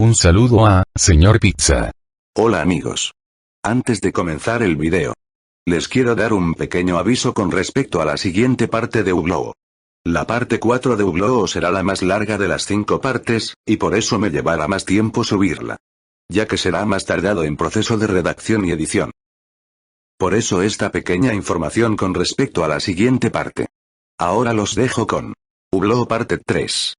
Un saludo a, señor Pizza. Hola amigos. Antes de comenzar el video, les quiero dar un pequeño aviso con respecto a la siguiente parte de Uglow. La parte 4 de Uglow será la más larga de las 5 partes, y por eso me llevará más tiempo subirla, ya que será más tardado en proceso de redacción y edición. Por eso esta pequeña información con respecto a la siguiente parte. Ahora los dejo con Uglow parte 3.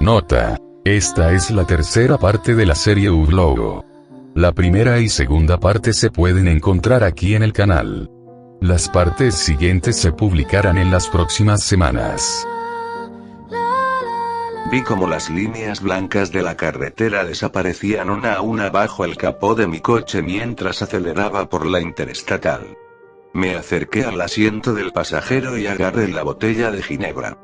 Nota. Esta es la tercera parte de la serie Uglow. La primera y segunda parte se pueden encontrar aquí en el canal. Las partes siguientes se publicarán en las próximas semanas. Vi como las líneas blancas de la carretera desaparecían una a una bajo el capó de mi coche mientras aceleraba por la interestatal. Me acerqué al asiento del pasajero y agarré la botella de ginebra.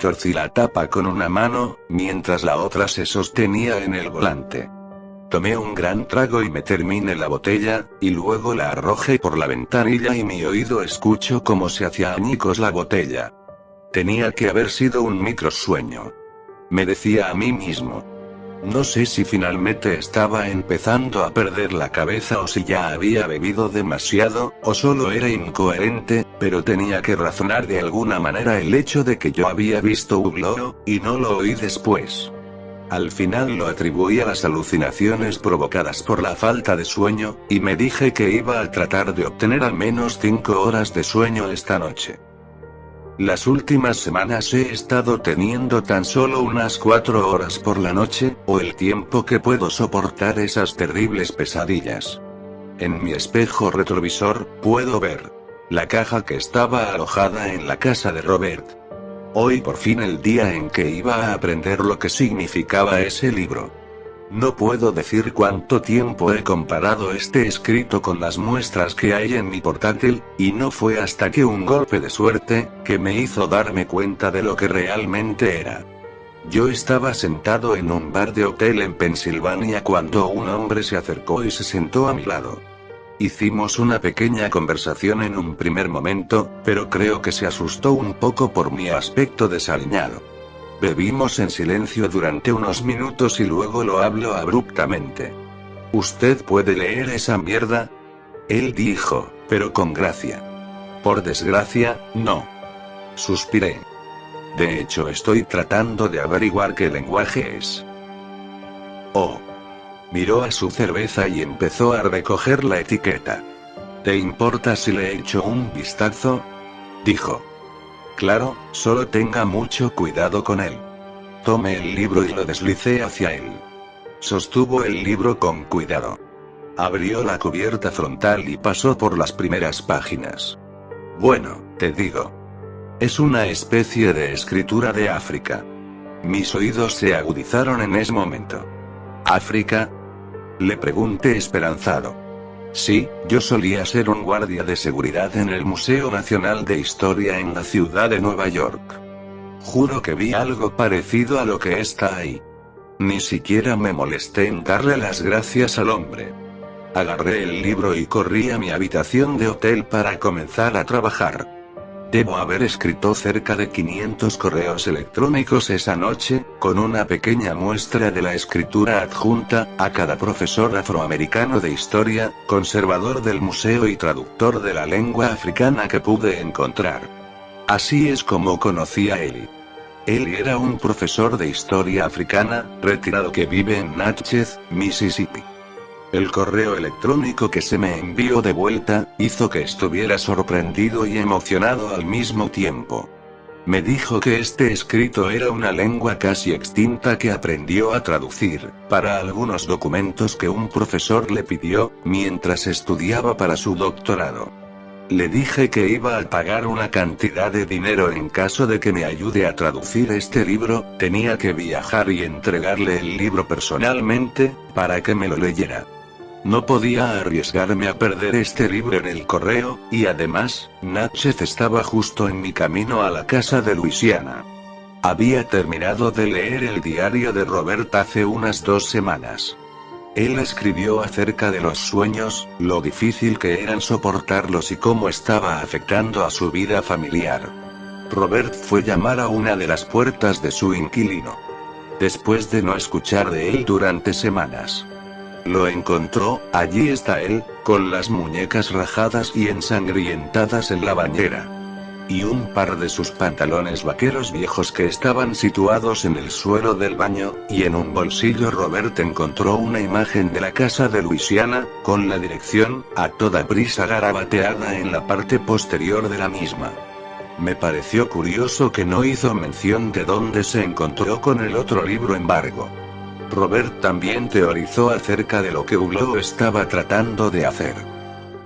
Torcí la tapa con una mano, mientras la otra se sostenía en el volante. Tomé un gran trago y me terminé la botella, y luego la arrojé por la ventanilla y mi oído escuchó cómo se hacía añicos la botella. Tenía que haber sido un microsueño. Me decía a mí mismo. No sé si finalmente estaba empezando a perder la cabeza o si ya había bebido demasiado, o solo era incoherente, pero tenía que razonar de alguna manera el hecho de que yo había visto Uglow, y no lo oí después. Al final lo atribuí a las alucinaciones provocadas por la falta de sueño, y me dije que iba a tratar de obtener al menos 5 horas de sueño esta noche. Las últimas semanas he estado teniendo tan solo unas 4 horas por la noche, o el tiempo que puedo soportar esas terribles pesadillas. En mi espejo retrovisor, puedo ver la caja que estaba alojada en la casa de Robert. Hoy por fin el día en que iba a aprender lo que significaba ese libro. No puedo decir cuánto tiempo he comparado este escrito con las muestras que hay en mi portátil, y no fue hasta que un golpe de suerte, que me hizo darme cuenta de lo que realmente era. Yo estaba sentado en un bar de hotel en Pensilvania cuando un hombre se acercó y se sentó a mi lado. Hicimos una pequeña conversación en un primer momento, pero creo que se asustó un poco por mi aspecto desaliñado. Bebimos en silencio durante unos minutos y luego lo habló abruptamente. ¿Usted puede leer esa mierda? Él dijo, pero con gracia. Por desgracia, no. Suspiré. De hecho, estoy tratando de averiguar qué lenguaje es. Oh. Miró a su cerveza y empezó a recoger la etiqueta. ¿Te importa si le echo un vistazo? Dijo. Claro, solo tenga mucho cuidado con él. Tomé el libro y lo deslicé hacia él. Sostuvo el libro con cuidado. Abrió la cubierta frontal y pasó por las primeras páginas. Bueno, te digo. Es una especie de escritura de África. Mis oídos se agudizaron en ese momento. ¿África? Le pregunté esperanzado. Sí, yo solía ser un guardia de seguridad en el Museo Nacional de Historia en la ciudad de Nueva York. Juro que vi algo parecido a lo que está ahí. Ni siquiera me molesté en darle las gracias al hombre. Agarré el libro y corrí a mi habitación de hotel para comenzar a trabajar. Debo haber escrito cerca de 500 correos electrónicos esa noche, con una pequeña muestra de la escritura adjunta, a cada profesor afroamericano de historia, conservador del museo y traductor de la lengua africana que pude encontrar. Así es como conocí a Eli. Eli era un profesor de historia africana, retirado que vive en Natchez, Mississippi. El correo electrónico que se me envió de vuelta, hizo que estuviera sorprendido y emocionado al mismo tiempo. Me dijo que este escrito era una lengua casi extinta que aprendió a traducir, para algunos documentos que un profesor le pidió, mientras estudiaba para su doctorado. Le dije que iba a pagar una cantidad de dinero en caso de que me ayude a traducir este libro, tenía que viajar y entregarle el libro personalmente, para que me lo leyera. No podía arriesgarme a perder este libro en el correo, y además, Natchez estaba justo en mi camino a la casa de Luisiana. Había terminado de leer el diario de Robert hace unas 2 semanas. Él escribió acerca de los sueños, lo difícil que eran soportarlos y cómo estaba afectando a su vida familiar. Robert fue llamar a una de las puertas de su inquilino. Después de no escuchar de él durante semanas. Lo encontró, allí está él, con las muñecas rajadas y ensangrientadas en la bañera. Y un par de sus pantalones vaqueros viejos que estaban situados en el suelo del baño, y en un bolsillo Robert encontró una imagen de la casa de Luisiana, con la dirección, a toda prisa garabateada en la parte posterior de la misma. Me pareció curioso que no hizo mención de dónde se encontró con el otro libro embargo. Robert también teorizó acerca de lo que Hulot estaba tratando de hacer.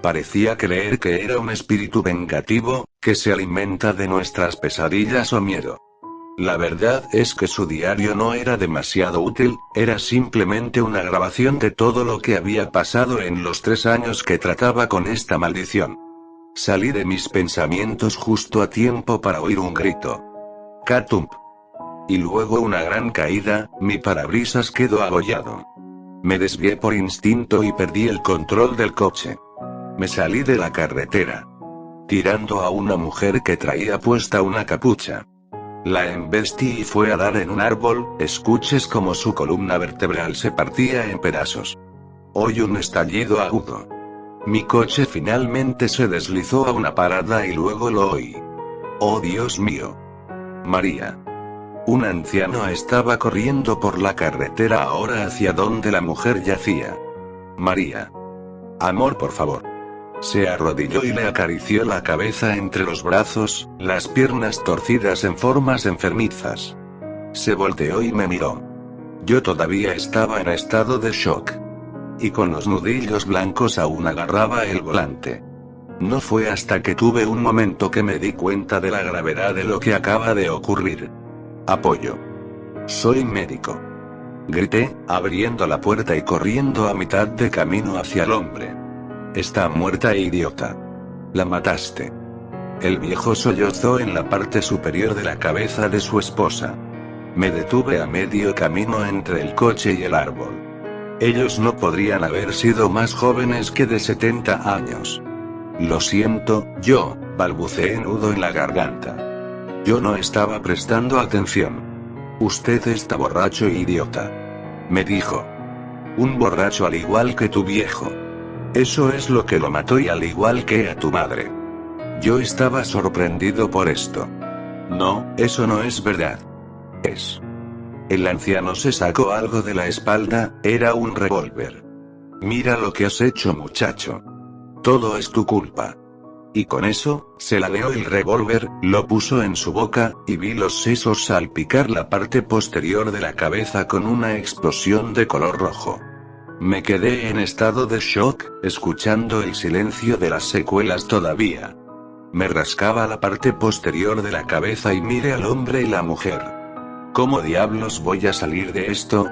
Parecía creer que era un espíritu vengativo, que se alimenta de nuestras pesadillas o miedo. La verdad es que su diario no era demasiado útil, era simplemente una grabación de todo lo que había pasado en los 3 años que trataba con esta maldición. Salí de mis pensamientos justo a tiempo para oír un grito. Katump. Y luego una gran caída, mi parabrisas quedó abollado. Me desvié por instinto y perdí el control del coche. Me salí de la carretera, tirando a una mujer que traía puesta una capucha. La embestí y fue a dar en un árbol, escuches como su columna vertebral se partía en pedazos. Oí un estallido agudo. Mi coche finalmente se deslizó a una parada y luego lo oí. ¡Oh Dios mío! María. Un anciano estaba corriendo por la carretera ahora hacia donde la mujer yacía. María. Amor, por favor. Se arrodilló y le acarició la cabeza entre los brazos, las piernas torcidas en formas enfermizas. Se volteó y me miró. Yo todavía estaba en estado de shock. Y con los nudillos blancos aún agarraba el volante. No fue hasta que tuve un momento que me di cuenta de la gravedad de lo que acaba de ocurrir. Apoyo. Soy médico. Grité, abriendo la puerta y corriendo a mitad de camino hacia el hombre. Está muerta, idiota. La mataste. El viejo sollozó en la parte superior de la cabeza de su esposa. Me detuve a medio camino entre el coche y el árbol. Ellos no podrían haber sido más jóvenes que de 70 años. Lo siento, yo, balbuceé nudo en la garganta. Yo no estaba prestando atención. Usted está borracho, idiota. Me dijo. Un borracho al igual que tu viejo. Eso es lo que lo mató y al igual que a tu madre. Yo estaba sorprendido por esto. No, eso no es verdad. Es. El anciano se sacó algo de la espalda, era un revólver. Mira lo que has hecho, muchacho. Todo es tu culpa. Y con eso, se ladeó el revólver, lo puso en su boca, y vi los sesos salpicar la parte posterior de la cabeza con una explosión de color rojo. Me quedé en estado de shock, escuchando el silencio de las secuelas todavía. Me rascaba la parte posterior de la cabeza y miré al hombre y la mujer. ¿Cómo diablos voy a salir de esto?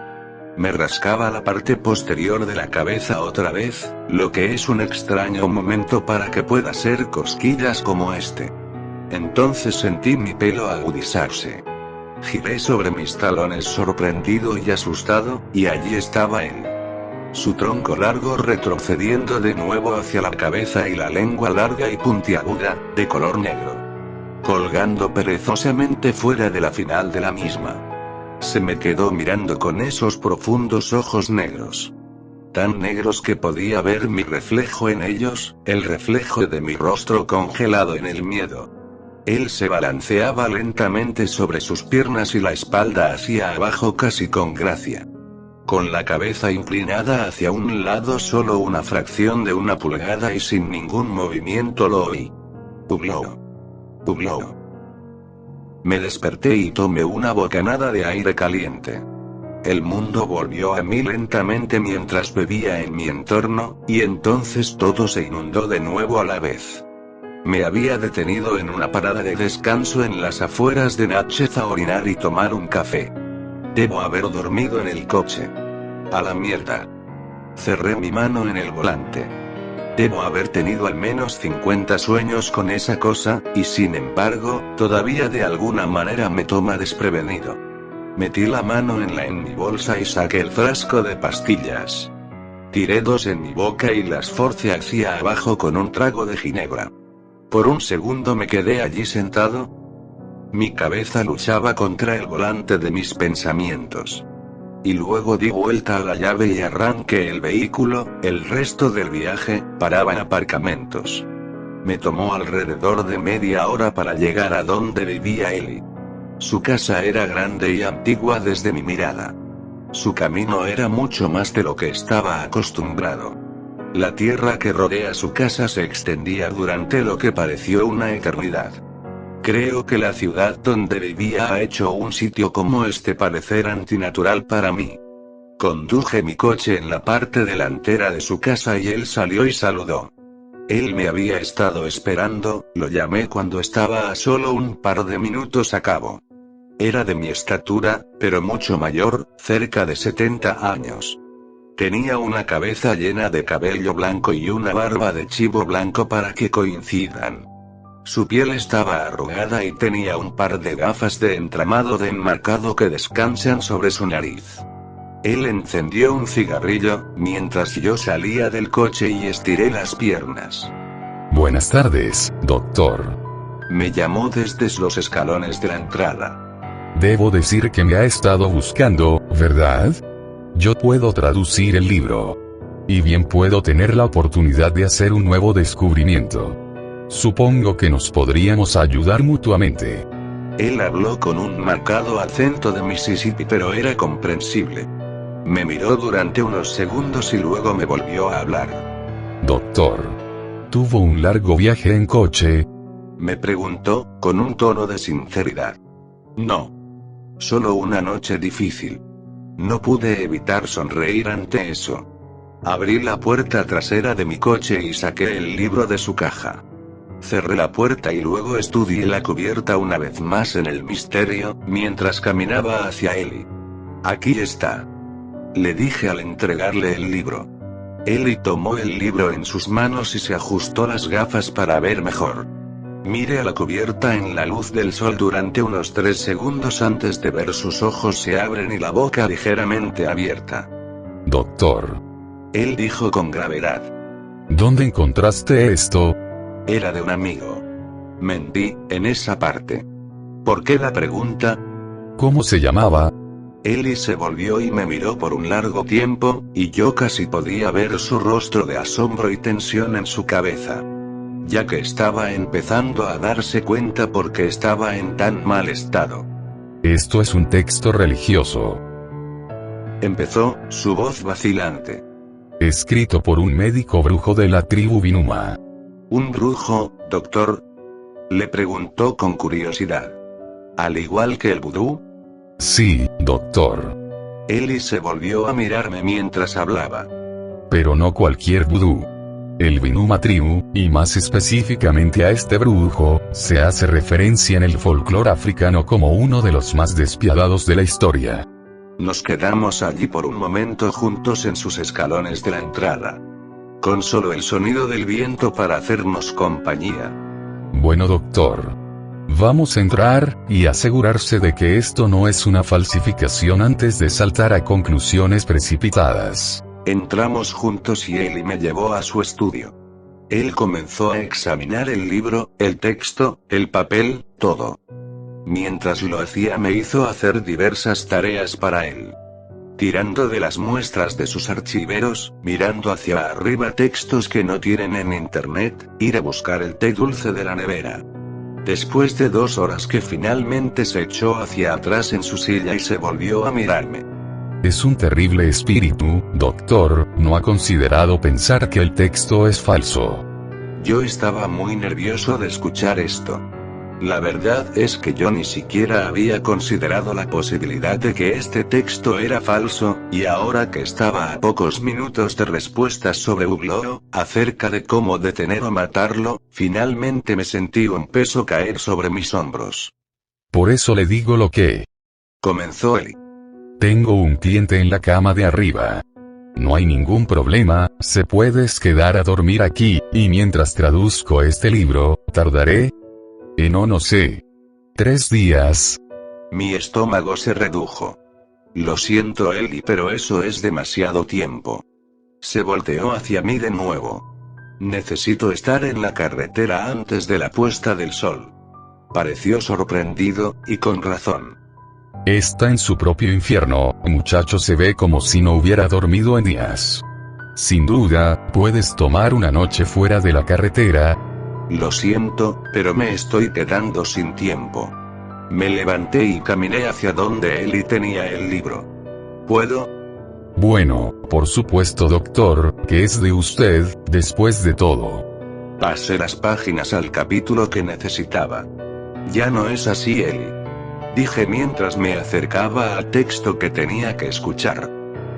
Me rascaba la parte posterior de la cabeza otra vez, lo que es un extraño momento para que pueda ser cosquillas como este. Entonces sentí mi pelo agudizarse. Giré sobre mis talones sorprendido y asustado, y allí estaba él. Su tronco largo retrocediendo de nuevo hacia la cabeza y la lengua larga y puntiaguda, de color negro. Colgando perezosamente fuera de la final de la misma. Se me quedó mirando con esos profundos ojos negros. Tan negros que podía ver mi reflejo en ellos, el reflejo de mi rostro congelado en el miedo. Él se balanceaba lentamente sobre sus piernas y la espalda hacia abajo casi con gracia. Con la cabeza inclinada hacia un lado solo una fracción de una pulgada y sin ningún movimiento lo oí. Hulot. Hulot. Me desperté y tomé una bocanada de aire caliente. El mundo volvió a mí lentamente mientras bebía en mi entorno, y entonces todo se inundó de nuevo a la vez. Me había detenido en una parada de descanso en las afueras de Natchez a orinar y tomar un café. Debo haber dormido en el coche. A la mierda. Cerré mi mano en el volante. Debo haber tenido al menos 50 sueños con esa cosa, y sin embargo, todavía de alguna manera me toma desprevenido. Metí la mano en mi bolsa y saqué el frasco de pastillas. Tiré 2 en mi boca y las forcé hacia abajo con un trago de ginebra. Por un segundo me quedé allí sentado. Mi cabeza luchaba contra el volante de mis pensamientos. Y luego di vuelta a la llave y arranqué el vehículo. El resto del viaje paraba en aparcamientos. Me tomó alrededor de media hora para llegar a donde vivía Ellie. Su casa era grande y antigua desde mi mirada. Su camino era mucho más de lo que estaba acostumbrado. La tierra que rodea su casa se extendía durante lo que pareció una eternidad. Creo que la ciudad donde vivía ha hecho un sitio como este parecer antinatural para mí. Conduje mi coche en la parte delantera de su casa y él salió y saludó. Él me había estado esperando, lo llamé cuando estaba a solo un par de minutos a cabo. Era de mi estatura, pero mucho mayor, cerca de 70 años. Tenía una cabeza llena de cabello blanco y una barba de chivo blanco para que coincidan. Su piel estaba arrugada y tenía un par de gafas de entramado de enmarcado que descansan sobre su nariz. Él encendió un cigarrillo, mientras yo salía del coche y estiré las piernas. Buenas tardes, doctor. Me llamó desde los escalones de la entrada. Debo decir que me ha estado buscando, ¿verdad? Yo puedo traducir el libro. Y bien puedo tener la oportunidad de hacer un nuevo descubrimiento. Supongo que nos podríamos ayudar mutuamente. Él habló con un marcado acento de Mississippi, pero era comprensible. Me miró durante unos segundos y luego me volvió a hablar. Doctor. ¿Tuvo un largo viaje en coche? Me preguntó, con un tono de sinceridad. No. Solo una noche difícil. No pude evitar sonreír ante eso. Abrí la puerta trasera de mi coche y saqué el libro de su caja. Cerré la puerta y luego estudié la cubierta una vez más en el misterio, mientras caminaba hacia Ellie. Aquí está. Le dije al entregarle el libro. Ellie tomó el libro en sus manos y se ajustó las gafas para ver mejor. Miré a la cubierta en la luz del sol durante unos 3 segundos antes de ver sus ojos se abren y la boca ligeramente abierta. Doctor. Él dijo con gravedad. ¿Dónde encontraste esto? Era de un amigo. Mentí, en esa parte. ¿Por qué la pregunta? ¿Cómo se llamaba? Ellie se volvió y me miró por un largo tiempo, y yo casi podía ver su rostro de asombro y tensión en su cabeza. Ya que estaba empezando a darse cuenta por qué estaba en tan mal estado. Esto es un texto religioso. Empezó, su voz vacilante. Escrito por un médico brujo de la tribu Binuma. ¿Un brujo, doctor? Le preguntó con curiosidad. ¿Al igual que el vudú? Sí, doctor. Ellie se volvió a mirarme mientras hablaba. Pero no cualquier vudú. El Binuma tribu, y más específicamente a este brujo, se hace referencia en el folclore africano como uno de los más despiadados de la historia. Nos quedamos allí por un momento juntos en sus escalones de la entrada. Con solo el sonido del viento para hacernos compañía. Bueno, doctor. Vamos a entrar, y asegurarse de que esto no es una falsificación antes de saltar a conclusiones precipitadas. Entramos juntos y Ellie me llevó a su estudio. Él comenzó a examinar el libro, el texto, el papel, todo. Mientras lo hacía me hizo hacer diversas tareas para él. Tirando de las muestras de sus archiveros, mirando hacia arriba textos que no tienen en internet, ir a buscar el té dulce de la nevera. Después de 2 horas que finalmente se echó hacia atrás en su silla y se volvió a mirarme. Es un terrible espíritu, doctor, ¿no ha considerado pensar que el texto es falso? Yo estaba muy nervioso de escuchar esto. La verdad es que yo ni siquiera había considerado la posibilidad de que este texto era falso, y ahora que estaba a pocos minutos de respuestas sobre Uglow, acerca de cómo detener o matarlo, finalmente me sentí un peso caer sobre mis hombros. Por eso le digo lo que Comenzó Eli. tengo un cliente en la cama de arriba. No hay ningún problema, se puedes quedar a dormir aquí, y mientras traduzco este libro, tardaré... no sé. 3 días. Mi estómago se redujo. Lo siento, Eli, pero eso es demasiado tiempo. Se volteó hacia mí de nuevo. Necesito estar en la carretera antes de la puesta del sol. Pareció sorprendido, y con razón. Está en su propio infierno, muchacho, se ve como si no hubiera dormido en días. Sin duda, puedes tomar una noche fuera de la carretera. Lo siento, pero me estoy quedando sin tiempo. Me levanté y caminé hacia donde Eli tenía el libro. ¿Puedo? Bueno, por supuesto, doctor, que es de usted, después de todo. Pasé las páginas al capítulo que necesitaba. Ya no es así, Eli. Dije mientras me acercaba al texto que tenía que escuchar.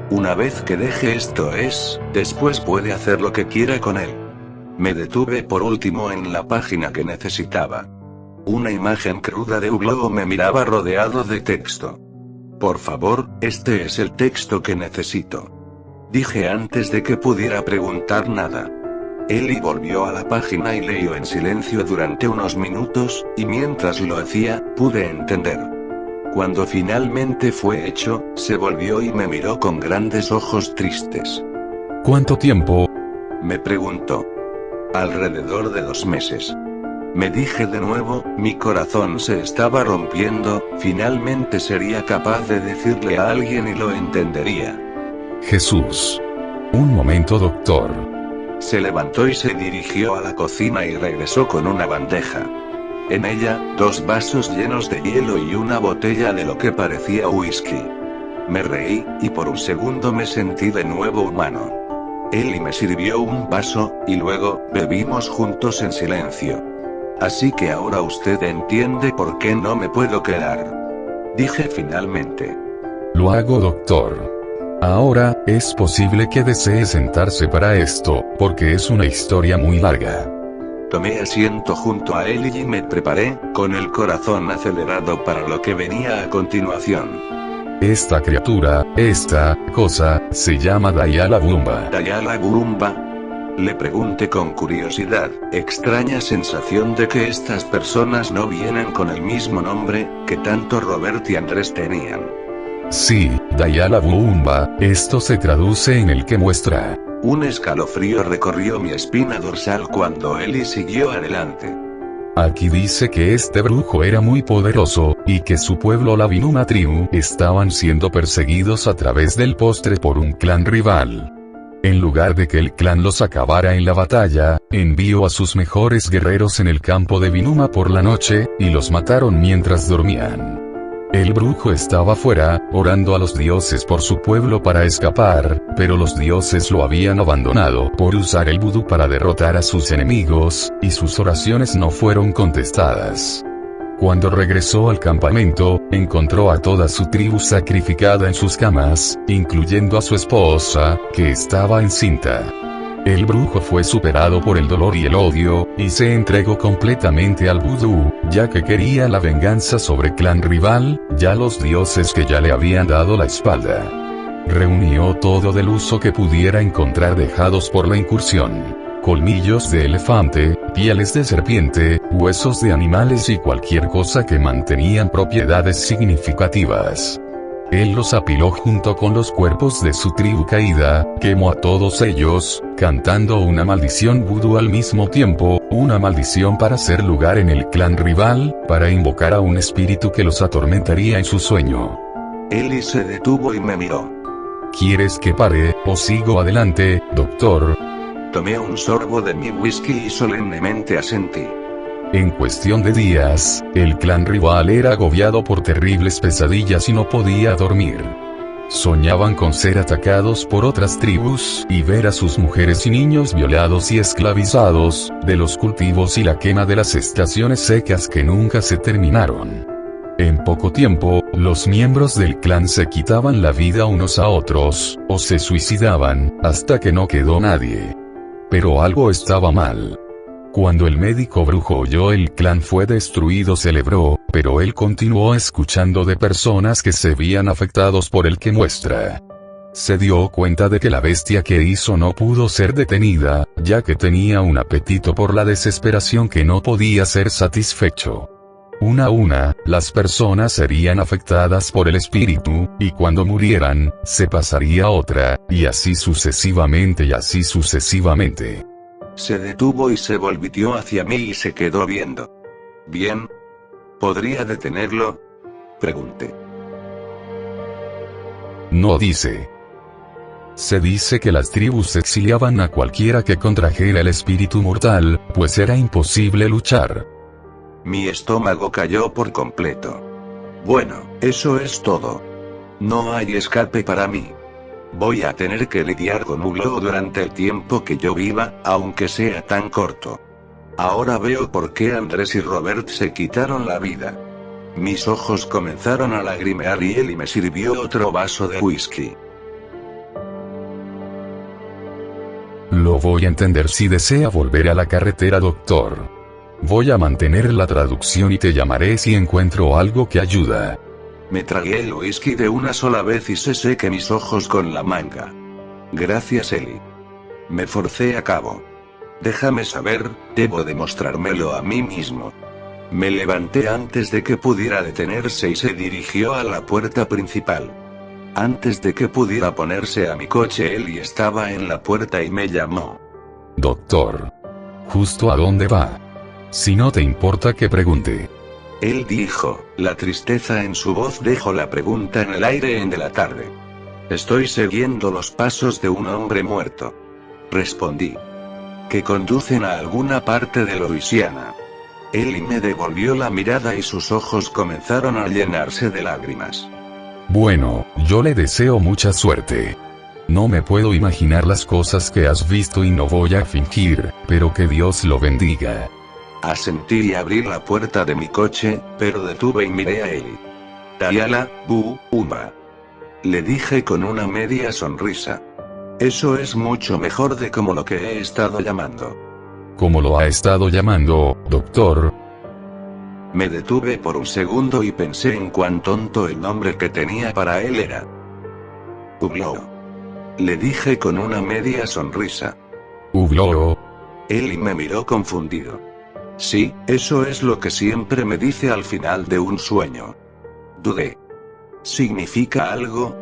Una vez que deje esto después puede hacer lo que quiera con él. Me detuve por último en la página que necesitaba. Una imagen cruda de Uglow me miraba rodeado de texto. Por favor, este es el texto que necesito. Dije antes de que pudiera preguntar nada. Eli volvió a la página y leyó en silencio durante unos minutos, y mientras lo hacía, pude entender. Cuando finalmente fue hecho, se volvió y me miró con grandes ojos tristes. ¿Cuánto tiempo? Me preguntó. Alrededor de 2 meses. Me dije de nuevo, mi corazón se estaba rompiendo, finalmente sería capaz de decirle a alguien y lo entendería. Jesús. Un momento, doctor. Se levantó y se dirigió a la cocina y regresó con una bandeja. En ella, 2 vasos llenos de hielo y una botella de lo que parecía whisky. Me reí, y por un segundo me sentí de nuevo humano. Eli me sirvió un vaso, y luego, bebimos juntos en silencio. Así que ahora usted entiende por qué no me puedo quedar. Dije finalmente. Lo hago, doctor. Ahora, es posible que desee sentarse para esto, porque es una historia muy larga. Tomé asiento junto a él y me preparé, con el corazón acelerado para lo que venía a continuación. Esta criatura, esta cosa, se llama Dayala Bumba. ¿Dayala Bumba? Le pregunté con curiosidad, extraña sensación de que estas personas no vienen con el mismo nombre, que tanto Robert y Andrés tenían. Sí, Dayala Bumba, esto se traduce en el que muestra. Un escalofrío recorrió mi espina dorsal cuando Eli siguió adelante. Aquí dice que este brujo era muy poderoso, y que su pueblo, la Vinuma Tribu, estaban siendo perseguidos a través del postre por un clan rival. En lugar de que el clan los acabara en la batalla, envió a sus mejores guerreros en el campo de Vinuma por la noche, y los mataron mientras dormían. El brujo estaba fuera, orando a los dioses por su pueblo para escapar, pero los dioses lo habían abandonado por usar el vudú para derrotar a sus enemigos, y sus oraciones no fueron contestadas. Cuando regresó al campamento, encontró a toda su tribu sacrificada en sus camas, incluyendo a su esposa, que estaba encinta. El brujo fue superado por el dolor y el odio, y se entregó completamente al vudú, ya que quería la venganza sobre clan rival, ya los dioses que ya le habían dado la espalda. Reunió todo del uso que pudiera encontrar dejados por la incursión. Colmillos de elefante, pieles de serpiente, huesos de animales y cualquier cosa que mantenían propiedades significativas. Él los apiló junto con los cuerpos de su tribu caída, quemó a todos ellos, cantando una maldición vudú al mismo tiempo, una maldición para hacer lugar en el clan rival, para invocar a un espíritu que los atormentaría en su sueño. Eli se detuvo y me miró. ¿Quieres que pare, o sigo adelante, doctor? Tomé un sorbo de mi whisky y solemnemente asentí. En cuestión de días, el clan rival era agobiado por terribles pesadillas y no podía dormir. Soñaban con ser atacados por otras tribus, y ver a sus mujeres y niños violados y esclavizados, de los cultivos y la quema de las estaciones secas que nunca se terminaron. En poco tiempo, los miembros del clan se quitaban la vida unos a otros, o se suicidaban, hasta que no quedó nadie. Pero algo estaba mal. Cuando el médico brujo oyó el clan fue destruido, celebró, pero él continuó escuchando de personas que se veían afectados por el que muestra. Se dio cuenta de que la bestia que hizo no pudo ser detenida, ya que tenía un apetito por la desesperación que no podía ser satisfecho. Una a una, las personas serían afectadas por el espíritu, y cuando murieran, se pasaría a otra, y así sucesivamente y así sucesivamente. Se detuvo y se volvió hacia mí y se quedó viendo. Bien. ¿Podría detenerlo? Pregunté. No dice. Se dice que las tribus exiliaban a cualquiera que contrajera el espíritu mortal, pues era imposible luchar. Mi estómago cayó por completo. Bueno, eso es todo. No hay escape para mí. Voy a tener que lidiar con Uglo durante el tiempo que yo viva, aunque sea tan corto. Ahora veo por qué Andrés y Robert se quitaron la vida. Mis ojos comenzaron a lagrimear y Eli me sirvió otro vaso de whisky. Lo voy a entender si desea volver a la carretera, doctor. Voy a mantener la traducción y te llamaré si encuentro algo que ayuda. Me tragué el whisky de una sola vez y se sequé mis ojos con la manga. Gracias, Eli. Me forcé a cabo. Déjame saber, debo demostrármelo a mí mismo. Me levanté antes de que pudiera detenerse y se dirigió a la puerta principal. Antes de que pudiera ponerse a mi coche, Eli estaba en la puerta y me llamó. Doctor. ¿Justo a dónde va? Si no te importa que pregunte. Él dijo, la tristeza en su voz dejó la pregunta en el aire en de la tarde. Estoy siguiendo los pasos de un hombre muerto. Respondí. Que conducen a alguna parte de Luisiana. Él me devolvió la mirada y sus ojos comenzaron a llenarse de lágrimas. Bueno, yo le deseo mucha suerte. No me puedo imaginar las cosas que has visto y no voy a fingir, pero que Dios lo bendiga. Asentí y abrí la puerta de mi coche, pero detuve y miré a Eli. Tayala, Uma. Le dije con una media sonrisa. Eso es mucho mejor de como lo que he estado llamando. ¿Cómo lo ha estado llamando, doctor? Me detuve por un segundo y pensé en cuán tonto el nombre que tenía para él era. Uglo. Le dije con una media sonrisa. Uglo. Eli me miró confundido. Sí, eso es lo que siempre me dice al final de un sueño. Dudé. ¿Significa algo?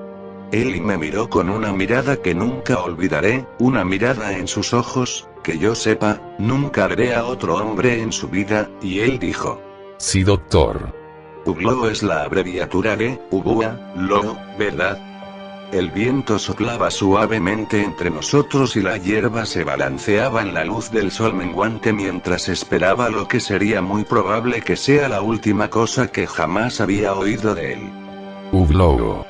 Eli me miró con una mirada que nunca olvidaré, una mirada en sus ojos, que yo sepa, nunca veré a otro hombre en su vida, y él dijo. Sí, doctor. Uglo es la abreviatura de Ubua, Lo, ¿verdad? El viento soplaba suavemente entre nosotros y la hierba se balanceaba en la luz del sol menguante mientras esperaba lo que sería muy probable que sea la última cosa que jamás había oído de él. Uglo.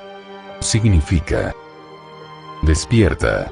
Significa. Despierta.